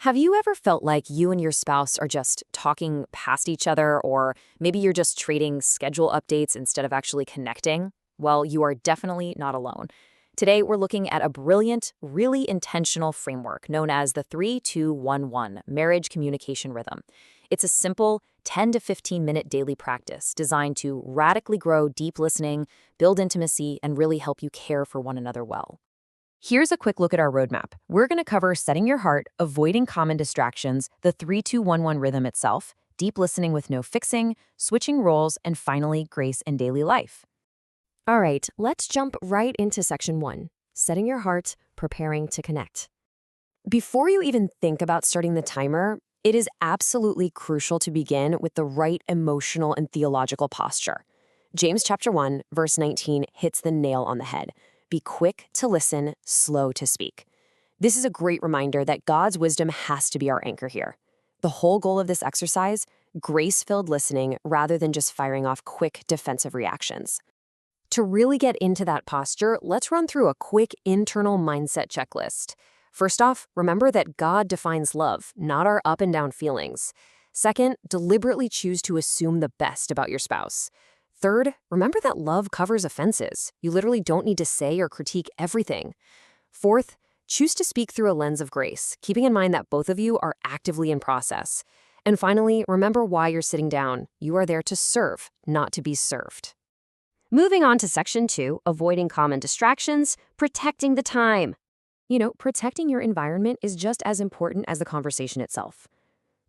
Have you ever felt like you and your spouse are just talking past each other, or maybe you're just trading schedule updates instead of actually connecting? Well, you are definitely not alone. Today, we're looking at a brilliant, really intentional framework known as the 3-2-1-1 marriage communication rhythm. It's a simple 10 to 15-minute daily practice designed to radically grow deep listening, build intimacy, and really help you care for one another well. Here's a quick look at our roadmap. We're going to cover setting your heart, avoiding common distractions, the 3-2-1-1 rhythm itself, deep listening with no fixing, switching roles, and finally, grace in daily life. All right, let's jump right into section 1, setting your heart, preparing to connect. Before you even think about starting the timer, it is absolutely crucial to begin with the right emotional and theological posture. James chapter 1, verse 19 hits the nail on the head. Be quick to listen, slow to speak. This is a great reminder that God's wisdom has to be our anchor here. The whole goal of this exercise, grace-filled listening rather than just firing off quick defensive reactions. To really get into that posture, let's run through a quick internal mindset checklist. First off, remember that God defines love, not our up and down feelings. Second, deliberately choose to assume the best about your spouse. Third, remember that love covers offenses. You literally don't need to say or critique everything. Fourth, choose to speak through a lens of grace, keeping in mind that both of you are actively in process. And finally, remember why you're sitting down. You are there to serve, not to be served. Moving on to section 2, avoiding common distractions, protecting the time. Protecting your environment is just as important as the conversation itself.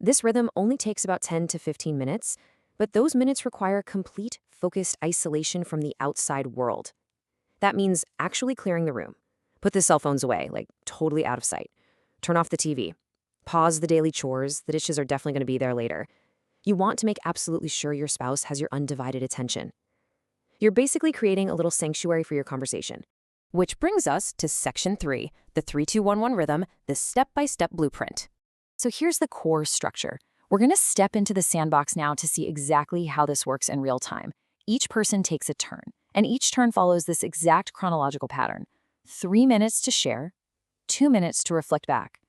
This rhythm only takes about 10 to 15 minutes, but those minutes require complete, focused isolation from the outside world. That means actually clearing the room. Put the cell phones away, totally out of sight. Turn off the TV. Pause the daily chores. The dishes are definitely going to be there later. You want to make absolutely sure your spouse has your undivided attention. You're basically creating a little sanctuary for your conversation. Which brings us to section 3, the 3-2-1-1 rhythm, the step-by-step blueprint. So here's the core structure. We're going to step into the sandbox now to see exactly how this works in real time. Each person takes a turn, and each turn follows this exact chronological pattern. 3 minutes to share, 2 minutes to reflect back,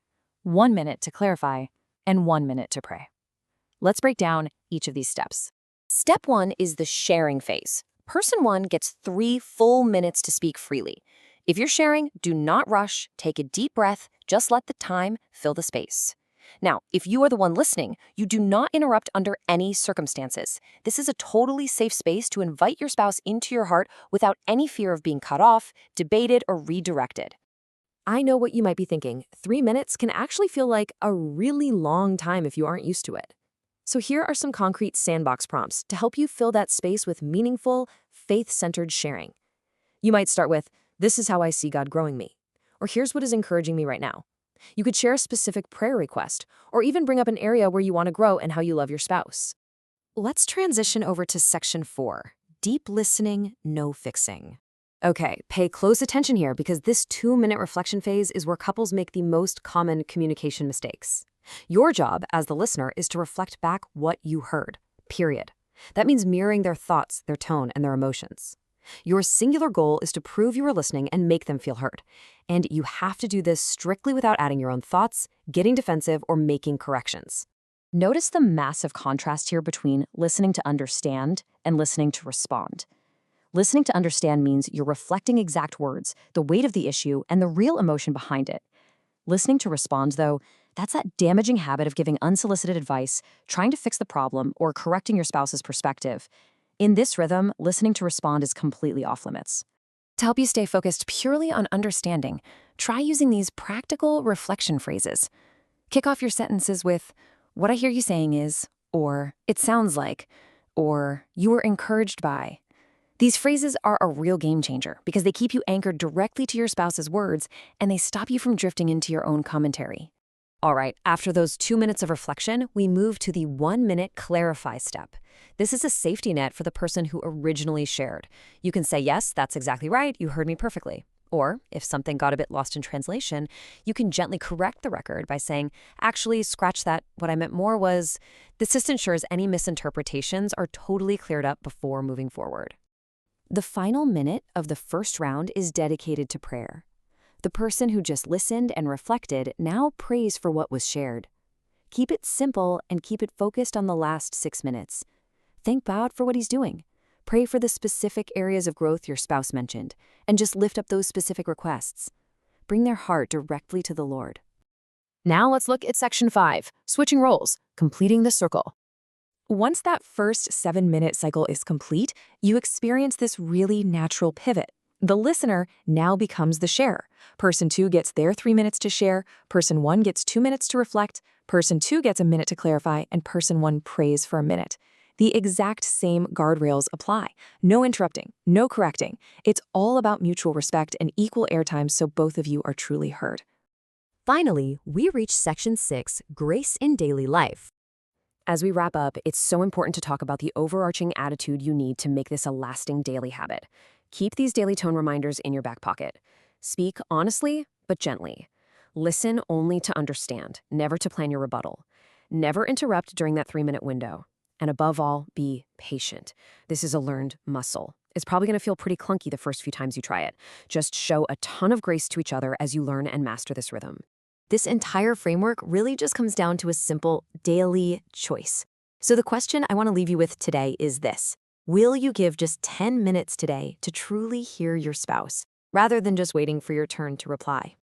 1 minute to clarify, and 1 minute to pray. Let's break down each of these steps. Step 1 is the sharing phase. Person 1 gets 3 full minutes to speak freely. If you're sharing, do not rush, take a deep breath, just let the time fill the space. Now, if you are the one listening, you do not interrupt under any circumstances. This is a totally safe space to invite your spouse into your heart without any fear of being cut off, debated, or redirected. I know what you might be thinking. 3 minutes can actually feel like a really long time if you aren't used to it. So here are some concrete sandbox prompts to help you fill that space with meaningful, faith-centered sharing. You might start with, "This is how I see God growing me," or "Here's what is encouraging me right now." You could share a specific prayer request, or even bring up an area where you want to grow and how you love your spouse. Let's transition over to section 4, deep listening, no fixing. Okay, pay close attention here because this 2-minute reflection phase is where couples make the most common communication mistakes. Your job as the listener is to reflect back what you heard, period. That means mirroring their thoughts, their tone, and their emotions. Your singular goal is to prove you are listening and make them feel heard. And you have to do this strictly without adding your own thoughts, getting defensive, or making corrections. Notice the massive contrast here between listening to understand and listening to respond. Listening to understand means you're reflecting exact words, the weight of the issue, and the real emotion behind it. Listening to respond, though, that's that damaging habit of giving unsolicited advice, trying to fix the problem, or correcting your spouse's perspective. In this rhythm, listening to respond is completely off limits. To help you stay focused purely on understanding, try using these practical reflection phrases. Kick off your sentences with, "What I hear you saying is," or "It sounds like," or "You were encouraged by." These phrases are a real game changer because they keep you anchored directly to your spouse's words and they stop you from drifting into your own commentary. All right, after those 2 minutes of reflection, we move to the 1-minute clarify step. This is a safety net for the person who originally shared. You can say, "Yes, that's exactly right, you heard me perfectly." Or, if something got a bit lost in translation, you can gently correct the record by saying, "Actually, scratch that, what I meant more was..." This ensures any misinterpretations are totally cleared up before moving forward. The final minute of the first round is dedicated to prayer. The person who just listened and reflected now prays for what was shared. Keep it simple and keep it focused on the last 6 minutes. Thank God for what he's doing. Pray for the specific areas of growth your spouse mentioned, and just lift up those specific requests. Bring their heart directly to the Lord. Now let's look at Section 5, switching roles, completing the circle. Once that first 7-minute cycle is complete, you experience this really natural pivot. The listener now becomes the sharer. Person 2 gets their 3 minutes to share, person 1 gets 2 minutes to reflect, person 2 gets a minute to clarify, and person 1 prays for a minute. The exact same guardrails apply. No interrupting, no correcting. It's all about mutual respect and equal airtime so both of you are truly heard. Finally, we reach Section 6, Grace in Daily Life. As we wrap up, it's so important to talk about the overarching attitude you need to make this a lasting daily habit. Keep these daily tone reminders in your back pocket. Speak honestly, but gently. Listen only to understand, never to plan your rebuttal. Never interrupt during that 3-minute window. And above all, be patient. This is a learned muscle. It's probably going to feel pretty clunky the first few times you try it. Just show a ton of grace to each other as you learn and master this rhythm. This entire framework really just comes down to a simple daily choice. So the question I want to leave you with today is this. Will you give just 10 minutes today to truly hear your spouse, rather than just waiting for your turn to reply?